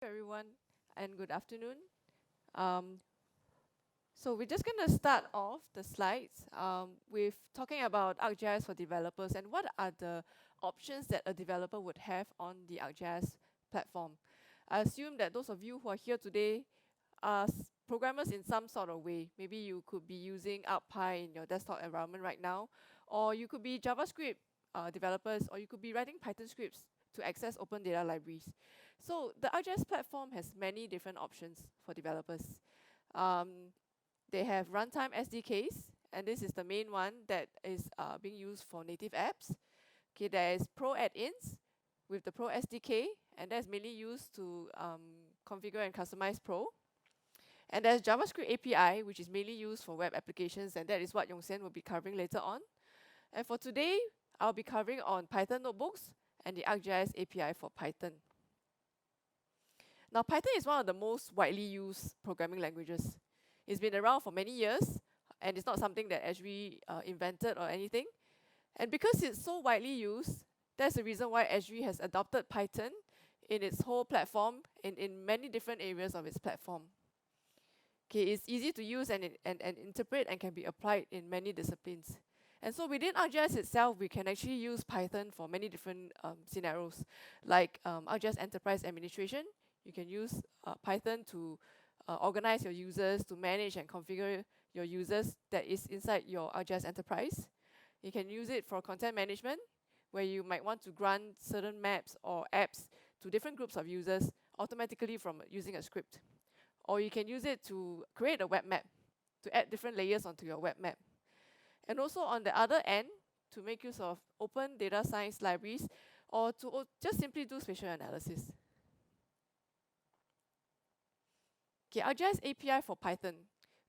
Everyone, and good afternoon. Um, so we're just going to start off the slides with talking about ArcGIS for developers and what are the options that a developer would have on the ArcGIS platform. I assume that those of you who are here today are programmers in some sort of way. Maybe you could be using ArcPy in your desktop environment right now, or you could be JavaScript developers, or you could be writing Python scripts to access open data libraries. So the ArcGIS platform has many different options for developers. Um, they have Runtime SDKs, and this is the main one that is being used for native apps. Okay, there is Pro add-ins with the Pro SDK, and that's mainly used to configure and customize Pro. And there's JavaScript API, which is mainly used for web applications, and that is what Yongxian will be covering later on. And for today, I'll be covering on Python notebooks and the ArcGIS API for Python. Now, Python is one of the most widely used programming languages. It's been around for many years, and it's not something that Esri invented or anything. And because it's so widely used, that's the reason why Esri has adopted Python in its whole platform in many different areas of its platform. Okay, it's easy to use and interpret and can be applied in many disciplines. And so within ArcGIS itself, we can actually use Python for many different scenarios, like ArcGIS Enterprise Administration. You can use Python to organize your users, to manage and configure your users that is inside your ArcGIS Enterprise. You can use it for content management, where you might want to grant certain maps or apps to different groups of users automatically from using a script. Or you can use it to create a web map, to add different layers onto your web map. And also on the other end, to make use of open data science libraries, or to just simply do spatial analysis. Okay, ArcGIS API for Python.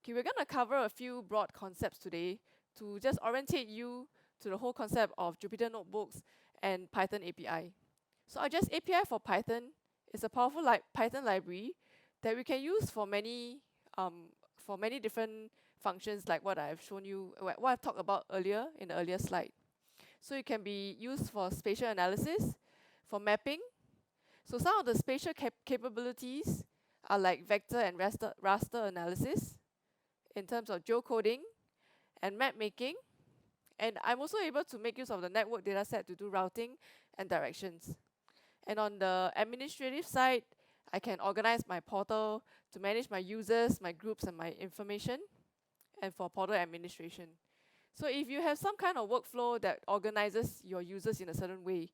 Okay, we're going to cover a few broad concepts today to just orientate you to the whole concept of Jupyter Notebooks and Python API. So ArcGIS API for Python is a powerful Python library that we can use for many different functions, like what I've shown you, what I've talked about earlier in the earlier slide. So it can be used for spatial analysis, for mapping. So some of the spatial capabilities are like vector and raster analysis in terms of geocoding and map making. And I'm also able to make use of the network dataset to do routing and directions. And on the administrative side, I can organize my portal to manage my users, my groups, and my information, and for portal administration. So if you have some kind of workflow that organizes your users in a certain way,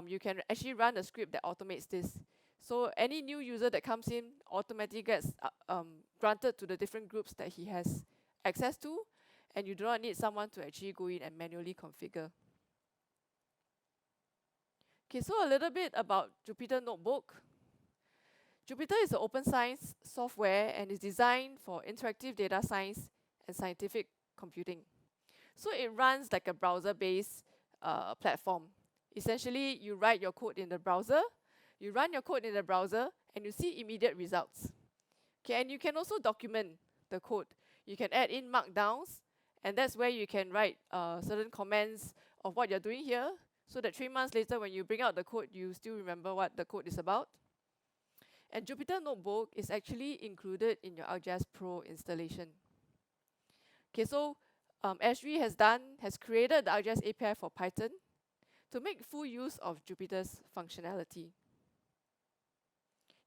you can actually run a script that automates this. So any new user that comes in automatically gets granted to the different groups that he has access to, and you do not need someone to actually go in and manually configure. Okay, so a little bit about Jupyter Notebook. Jupyter is an open science software and is designed for interactive data science and scientific computing. So it runs like a browser-based platform. Essentially, you write your code in the browser, you run your code in the browser, and you see immediate results. Okay, and you can also document the code. You can add in markdowns, and that's where you can write certain comments of what you're doing here, so that 3 months later, when you bring out the code, you still remember what the code is about. And Jupyter Notebook is actually included in your ArcGIS Pro installation. Okay, so Esri has created the ArcGIS API for Python to make full use of Jupyter's functionality.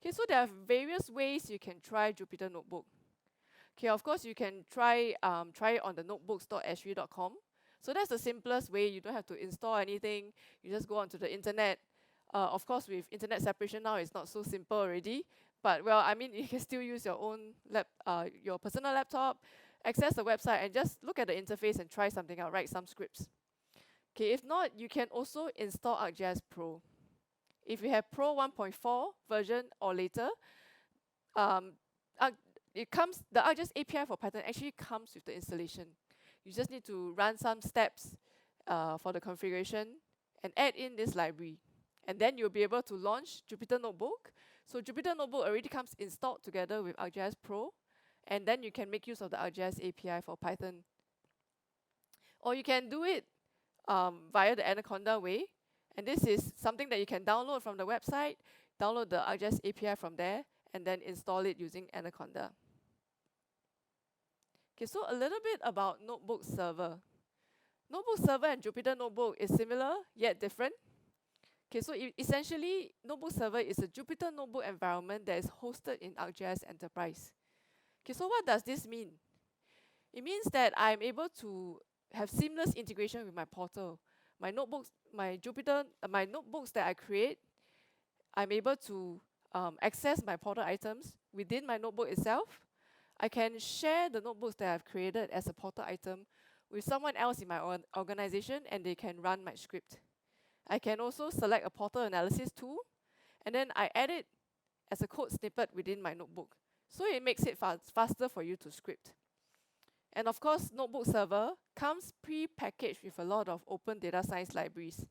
Okay, so there are various ways you can try Jupyter Notebook. Okay, of course you can try it on the notebooks.esri.com. So that's the simplest way. You don't have to install anything. You just go onto the internet. Of course, with internet separation now, it's not so simple already. But well, I mean, you can still use your own your personal laptop, access the website, and just look at the interface and try something out, write some scripts. Okay, if not, you can also install ArcGIS Pro. If you have Pro 1.4 version or later, the ArcGIS API for Python actually comes with the installation. You just need to run some steps for the configuration and add in this library. And then you'll be able to launch Jupyter Notebook. So Jupyter Notebook already comes installed together with ArcGIS Pro, and then you can make use of the ArcGIS API for Python. Or you can do it via the Anaconda way, and this is something that you can download from the website. download the ArcGIS API from there, and then install it using Anaconda. Okay, so a little bit about Notebook Server. Notebook Server and Jupyter Notebook is similar, yet different. Okay, so essentially, Notebook Server is a Jupyter Notebook environment that is hosted in ArcGIS Enterprise. Okay, so what does this mean? It means that I'm able to have seamless integration with my portal. My notebooks, my notebooks that I create, I'm able to access my portal items within my notebook itself. I can share the notebooks that I've created as a portal item with someone else in my organization, and they can run my script. I can also select a portal analysis tool, and then I add it as a code snippet within my notebook. So it makes it faster for you to script. And of course, Notebook Server comes pre-packaged with a lot of open data science libraries.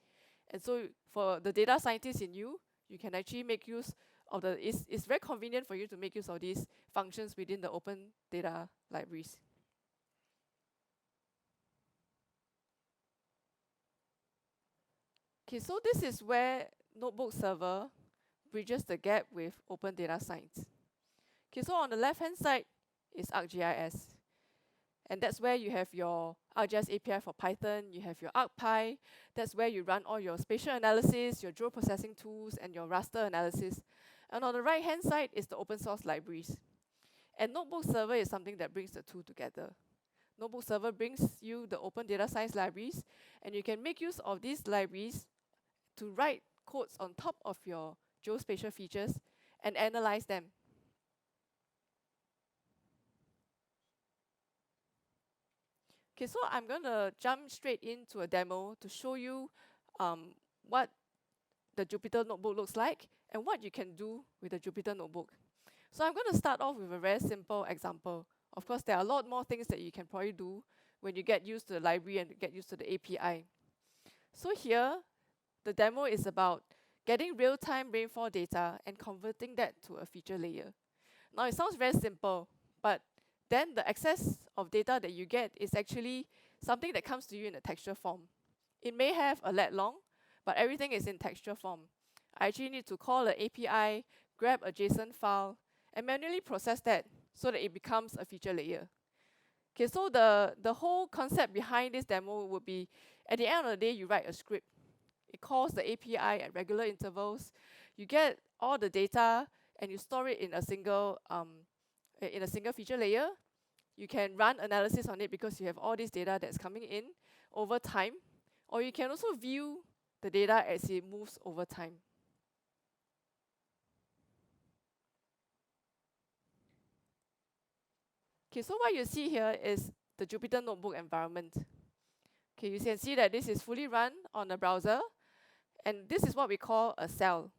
And so for the data scientists in you, you can actually make use of it's very convenient for you to make use of these functions within the open data libraries. Okay, so this is where Notebook Server bridges the gap with open data science. Okay, so on the left-hand side is ArcGIS. And that's where you have your ArcGIS API for Python, you have your ArcPy, that's where you run all your spatial analysis, your geoprocessing tools, and your raster analysis. And on the right-hand side is the open source libraries. And Notebook Server is something that brings the two together. Notebook Server brings you the open data science libraries, and you can make use of these libraries to write codes on top of your geospatial features and analyze them. Okay, so I'm going to jump straight into a demo to show you what the Jupyter Notebook looks like and what you can do with the Jupyter Notebook. So I'm going to start off with a very simple example. Of course, there are a lot more things that you can probably do when you get used to the library and get used to the API. So here, the demo is about getting real-time rainfall data and converting that to a feature layer. Now, it sounds very simple, but then the access of data that you get is actually something that comes to you in a texture form. It may have a lat long, but everything is in texture form. I actually need to call an API, grab a JSON file, and manually process that so that it becomes a feature layer. Okay, so the whole concept behind this demo would be, at the end of the day, you write a script. It calls the API at regular intervals. You get all the data, and you store it in a single feature layer. You can run analysis on it because you have all this data that's coming in over time, or you can also view the data as it moves over time. Okay, so what you see here is the Jupyter Notebook environment. Okay, you can see that this is fully run on a browser, and this is what we call a cell.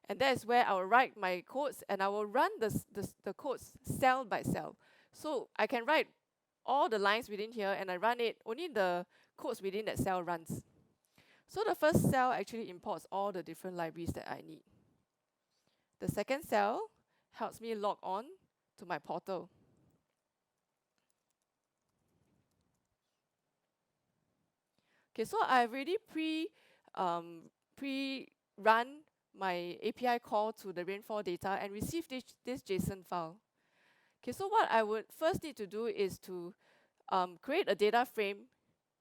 And that is where I will write my codes, and I will run the codes cell by cell. So I can write all the lines within here, and I run it, only the codes within that cell runs. So the first cell actually imports all the different libraries that I need. The second cell helps me log on to my portal. Okay, so I've already pre-run my API call to the rainfall data and received this JSON file. Okay, so what I would first need to do is to create a data frame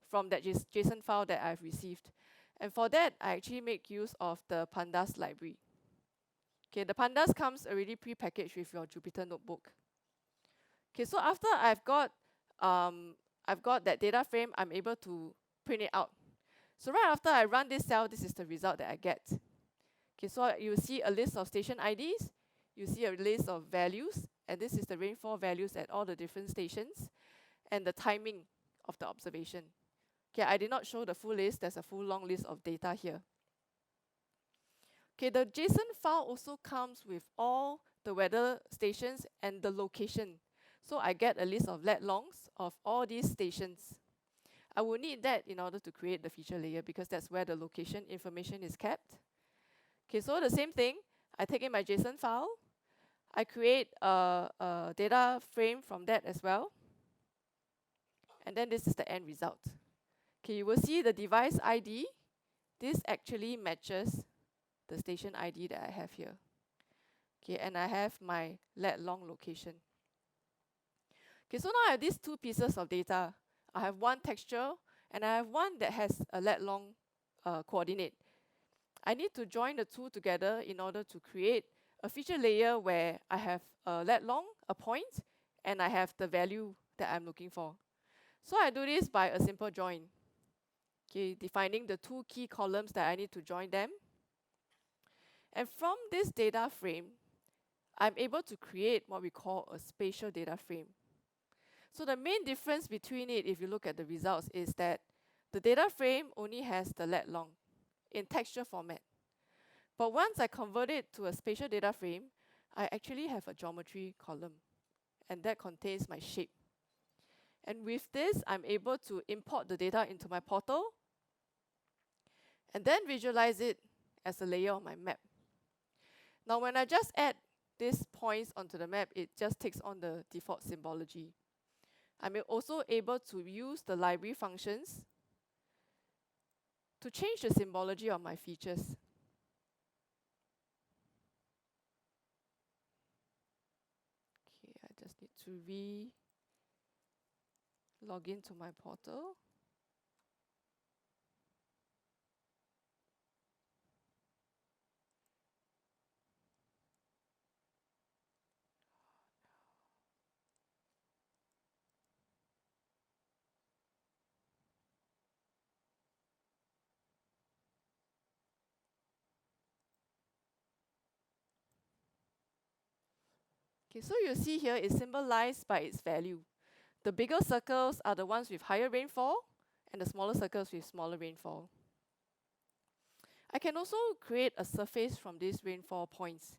from that JSON file that I've received. And for that, I actually make use of the pandas library. Okay, the pandas comes already pre-packaged with your Jupyter Notebook. Okay, so after I've got that data frame, I'm able to print it out. So right after I run this cell, this is the result that I get. Okay, so you see a list of station IDs, you see a list of values, and this is the rainfall values at all the different stations, and the timing of the observation. Okay, I did not show the full list, there's a full long list of data here. Okay, the JSON file also comes with all the weather stations and the location. So I get a list of lat longs of all these stations. I will need that in order to create the feature layer because that's where the location information is kept. Okay, so the same thing, I take in my JSON file, I create a data frame from that as well, and then this is the end result. Okay, you will see the device ID, this actually matches the station ID that I have here. Okay, and I have my lat long location. Okay, so now I have these two pieces of data. I have one texture and I have one that has a lat long coordinate. I need to join the two together in order to create a feature layer where I have a lat long, a point, and I have the value that I'm looking for. So I do this by a simple join. Okay, defining the two key columns that I need to join them. And from this data frame, I'm able to create what we call a spatial data frame. So the main difference between it, if you look at the results, is that the data frame only has the lat long in texture format. But once I convert it to a spatial data frame, I actually have a geometry column, and that contains my shape. And with this, I'm able to import the data into my portal and then visualize it as a layer on my map. Now, when I just add these points onto the map, it just takes on the default symbology. I'm also able to use the library functions to change the symbology of my features. Okay, I just need to log into my portal. Okay, so you see here is symbolized by its value. The bigger circles are the ones with higher rainfall, and the smaller circles with smaller rainfall. I can also create a surface from these rainfall points.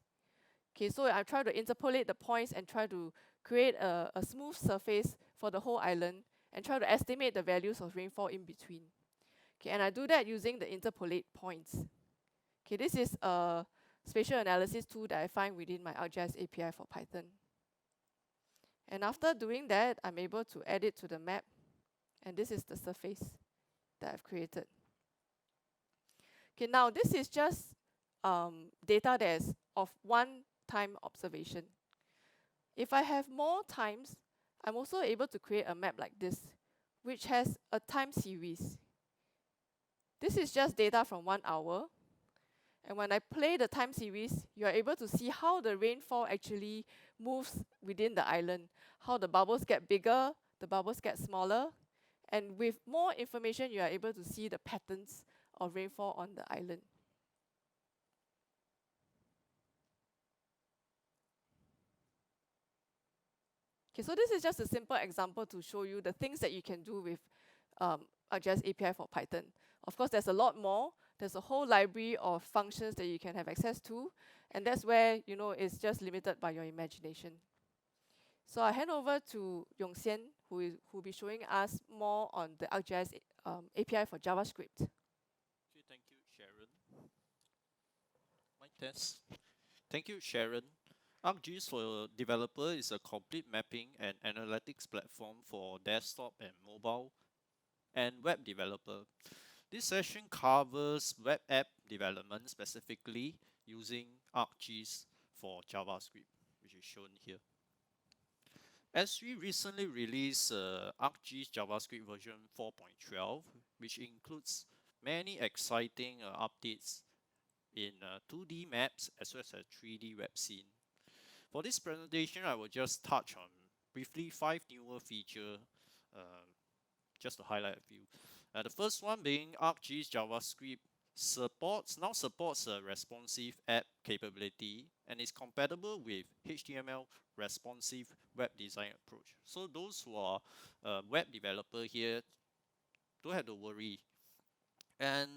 Okay, so I try to interpolate the points and try to create a smooth surface for the whole island and try to estimate the values of rainfall in between. Okay, and I do that using the interpolate points. Okay, this is a spatial analysis tool that I find within my ArcGIS API for Python. And after doing that, I'm able to add it to the map, and this is the surface that I've created. Okay, now this is just data that is of one time observation. If I have more times, I'm also able to create a map like this, which has a time series. This is just data from 1 hour. And when I play the time series, you are able to see how the rainfall actually moves within the island, how the bubbles get bigger, the bubbles get smaller, and with more information, you are able to see the patterns of rainfall on the island. Okay, so this is just a simple example to show you the things that you can do with ArcGIS API for Python. Of course, there's a lot more. There's a whole library of functions that you can have access to, and that's where, you know, it's just limited by your imagination. So I hand over to Yongxian, who will be showing us more on the ArcGIS API for JavaScript. Okay, thank you, Sharon. My test. Thank you, Sharon. ArcGIS for Developer is a complete mapping and analytics platform for desktop and mobile and web developer. This session covers web app development specifically using ArcGIS for JavaScript, which is shown here. As we recently released ArcGIS JavaScript version 4.12, which includes many exciting updates in 2D maps as well as a 3D web scene. For this presentation, I will just touch on briefly 5 newer features, just to highlight a few. The first one being ArcGIS JavaScript now supports a responsive app capability and is compatible with HTML responsive web design approach. So those who are web developer here don't have to worry. And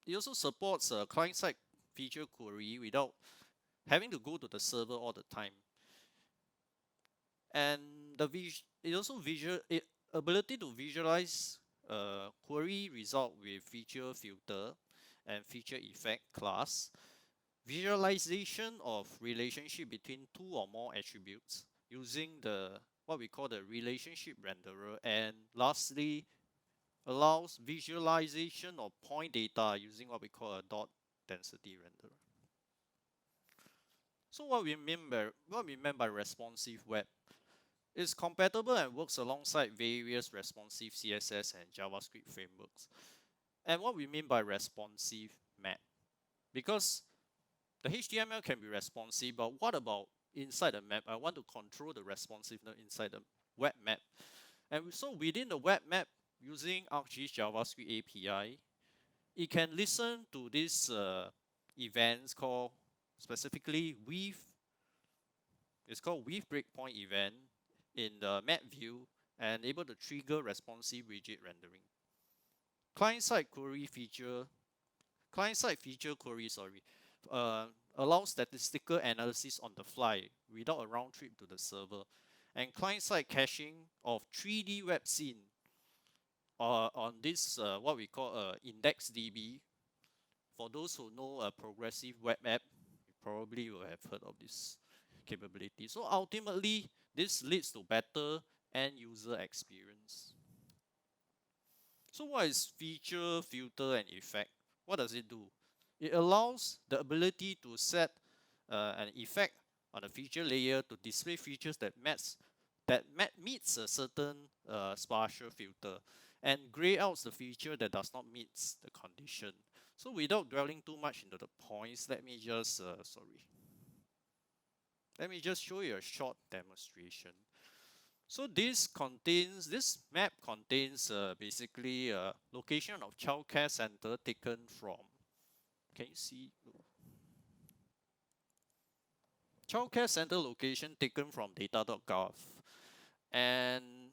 it also supports a client-side feature query without having to go to the server all the time. And ability to visualize query result with feature filter and feature effect class, visualization of relationship between 2 or more attributes using what we call the relationship renderer, and lastly allows visualization of point data using what we call a dot density renderer. So what we meant by responsive web is compatible and works alongside various responsive CSS and JavaScript frameworks. And what we mean by responsive map, because the HTML can be responsive, but what about inside the map? I want to control the responsiveness inside the web map. And so within the web map, using ArcGIS JavaScript API, it can listen to these events called specifically with. It's called with breakpoint event in the map view and able to trigger responsive widget rendering. Client-side feature query, allows statistical analysis on the fly without a round trip to the server, and client-side caching of 3D web scene on this what we call IndexedDB. For those who know a progressive web app, you probably will have heard of this capability. So ultimately, this leads to better end user experience. So what is feature, filter, and effect? What does it do? It allows the ability to set an effect on a feature layer to display features that meets a certain spatial filter, and gray outs the feature that does not meet the condition. So without dwelling too much into the points, let me just show you a short demonstration. So this map contains basically a location of childcare center taken from, can you see? Childcare center location taken from data.gov. And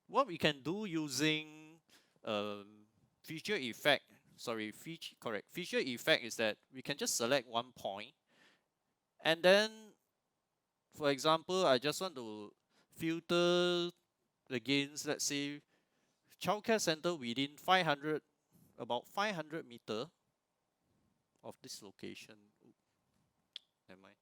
what we can do using feature effect is that we can just select one point, and then, for example, I just want to filter against, let's say, childcare center within about 500 meters of this location. Never mind.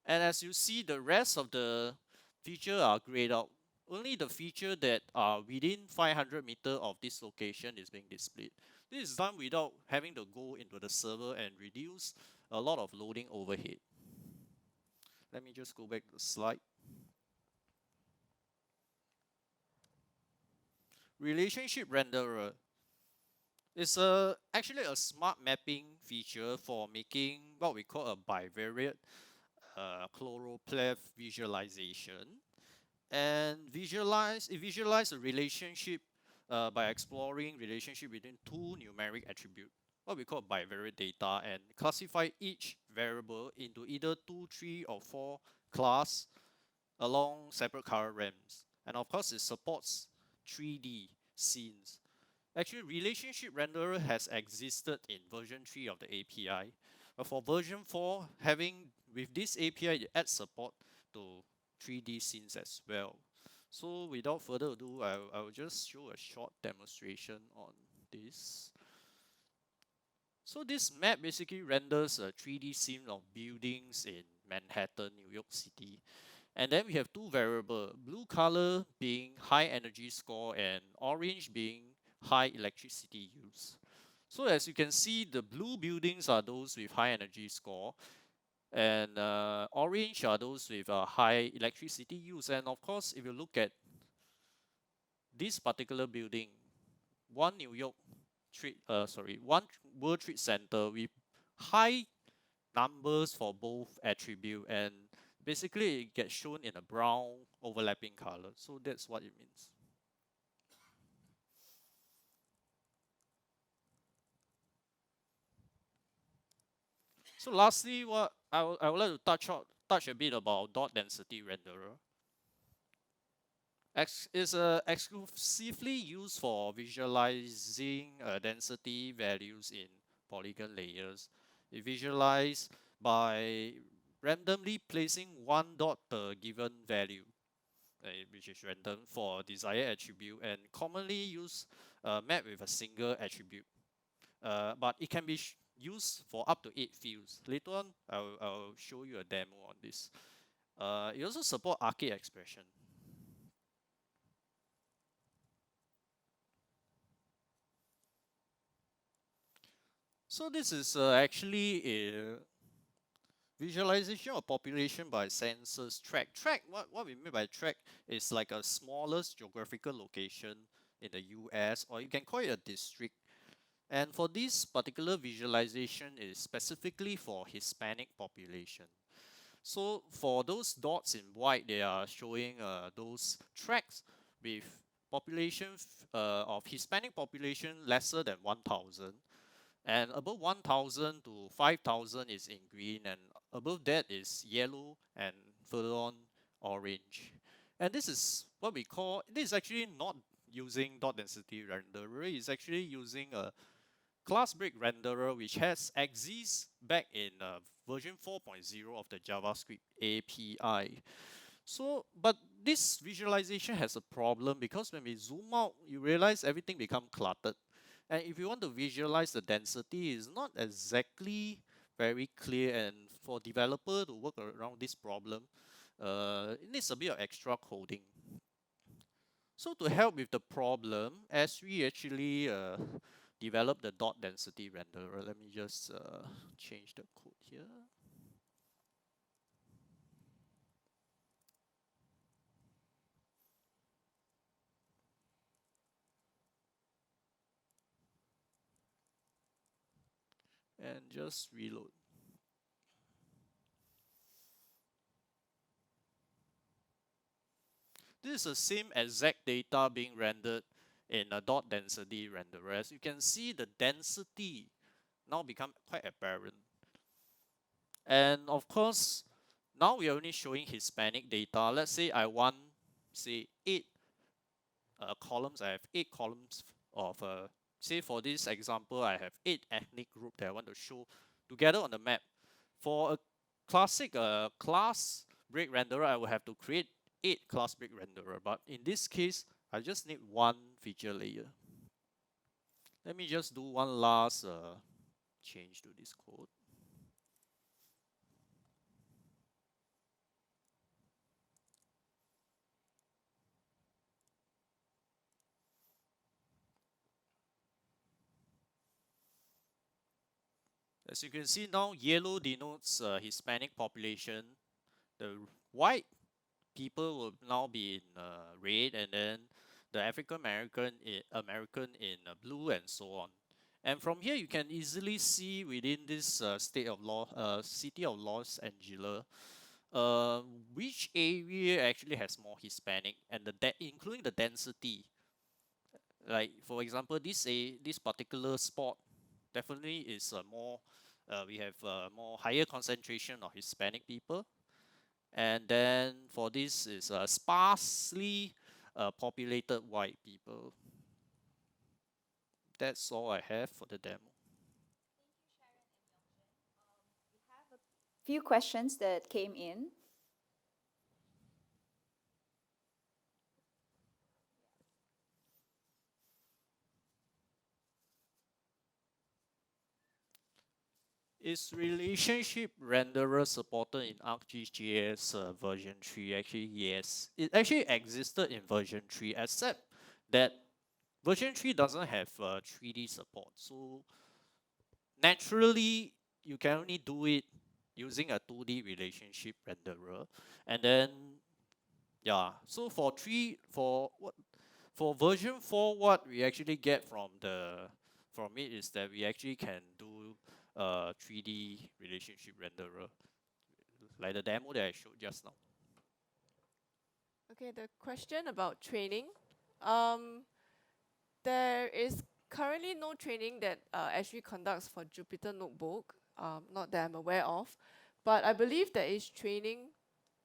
And as you see, the rest of the feature are grayed out. Only the feature that are within 500 meters of this location is being displayed. This is done without having to go into the server and reduce a lot of loading overhead. Let me just go back to the slide. Relationship renderer is actually a smart mapping feature for making what we call a bivariate choropleth visualization. And it visualizes a relationship by exploring relationship between two numeric attributes, what we call bivariate data, and classify each variable into either 2, 3, or 4 class along separate color ramps. And of course, it supports 3D scenes. Actually, relationship renderer has existed in version 3 of the API, but for version 4, with this API, it adds support to 3D scenes as well. So without further ado, I will just show a short demonstration on this. So this map basically renders a 3D scene of buildings in Manhattan, New York City. And then we have two variables, blue color being high energy score and orange being high electricity use. So as you can see, the blue buildings are those with high energy score, and orange are those with high electricity use. And of course, if you look at this particular building, one World Trade Center with high numbers for both attribute, and basically it gets shown in a brown overlapping color. So that's what it means. So lastly, what I would like to touch a bit about dot density renderer. Is exclusively used for visualizing density values in polygon layers. It visualizes by randomly placing one dot per given value, which is random for desired attribute, and commonly use map with a single attribute. But it can be used for up to 8 fields. Later on, I'll show you a demo on this. It also supports arcade expression. So this is actually a visualization of population by census tract. What we mean by tract is like a smallest geographical location in the US, or you can call it a district. And for this particular visualization is specifically for Hispanic population. So for those dots in white, they are showing those tracts with population of Hispanic population lesser than 1,000. And above 1,000 to 5,000 is in green, and above that is yellow, and further on orange. And this is what we call, this is actually not using dot density renderer, it's actually using a class break renderer which has exists back in version 4.0 of the JavaScript API. So, but this visualization has a problem because when we zoom out, you realize everything becomes cluttered. And if you want to visualize the density, it's not exactly very clear. And for developer to work around this problem, it needs a bit of extra coding. So to help with the problem, as we actually develop the dot density renderer, let me just change the code here. And just reload. This is the same exact data being rendered in a dot density renderer. As you can see, the density now become quite apparent. And of course, now we are only showing Hispanic data. Let's say I want, say, 8 columns. I have 8 columns of, say for this example, I have 8 ethnic groups that I want to show together on the map. For a classic class break renderer, I will have to create 8 class break renderer. But in this case, I just need 1 feature layer. Let me just do one last change to this code. As you can see now, yellow denotes Hispanic population. The white people will now be in red, and then the African American in blue, and so on. And from here, you can easily see within this city of Los Angeles, which area actually has more Hispanic, and including the density. Like for example, this particular spot definitely is more. We have more higher concentration of Hispanic people, and then for this is sparsely populated white people. That's all I have for the demo. Few questions that came in. Is relationship renderer supported in ArcGIS version 3? Actually, yes. It actually existed in version 3, except that version 3 doesn't have 3D support. So naturally, you can only do it using a 2D relationship renderer. And then, yeah. So for version 4, what we actually get from it is that we actually can do 3D relationship renderer, like the demo that I showed just now. Okay, the question about training. There is currently no training that actually conducts for Jupyter Notebook, not that I'm aware of, but I believe there is training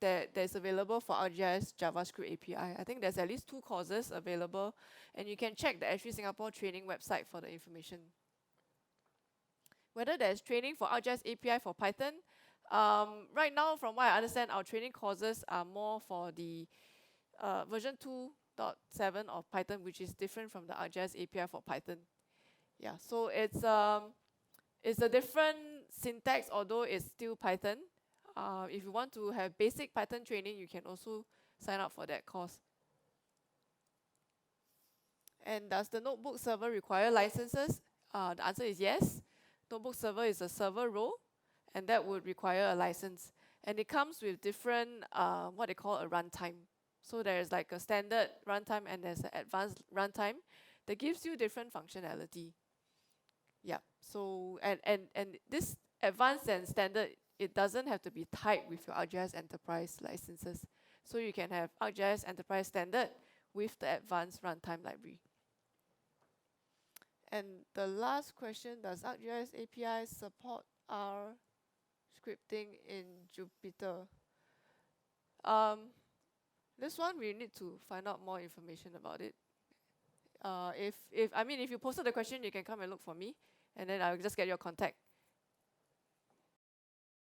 that's available for ArcGIS JavaScript API. I think there's at least 2 courses available, and you can check the ArcGIS Singapore training website for the information. Whether there's training for ArcGIS API for Python, right now, from what I understand, our training courses are more for the version 2.7 of Python, which is different from the ArcGIS API for Python. Yeah, so it's a different syntax, although it's still Python. If you want to have basic Python training, you can also sign up for that course. And does the notebook server require licenses? The answer is yes. Notebook server is a server role, and that would require a license. And it comes with different, what they call a runtime. So there's like a standard runtime and there's an advanced runtime that gives you different functionality. Yeah, so, and this advanced and standard, it doesn't have to be tied with your ArcGIS Enterprise licenses. So you can have ArcGIS Enterprise Standard with the advanced runtime library. And the last question, does ArcGIS APIs support R scripting in Jupyter? This one we need to find out more information about it. If you posted the question, you can come and look for me, and then I'll just get your contact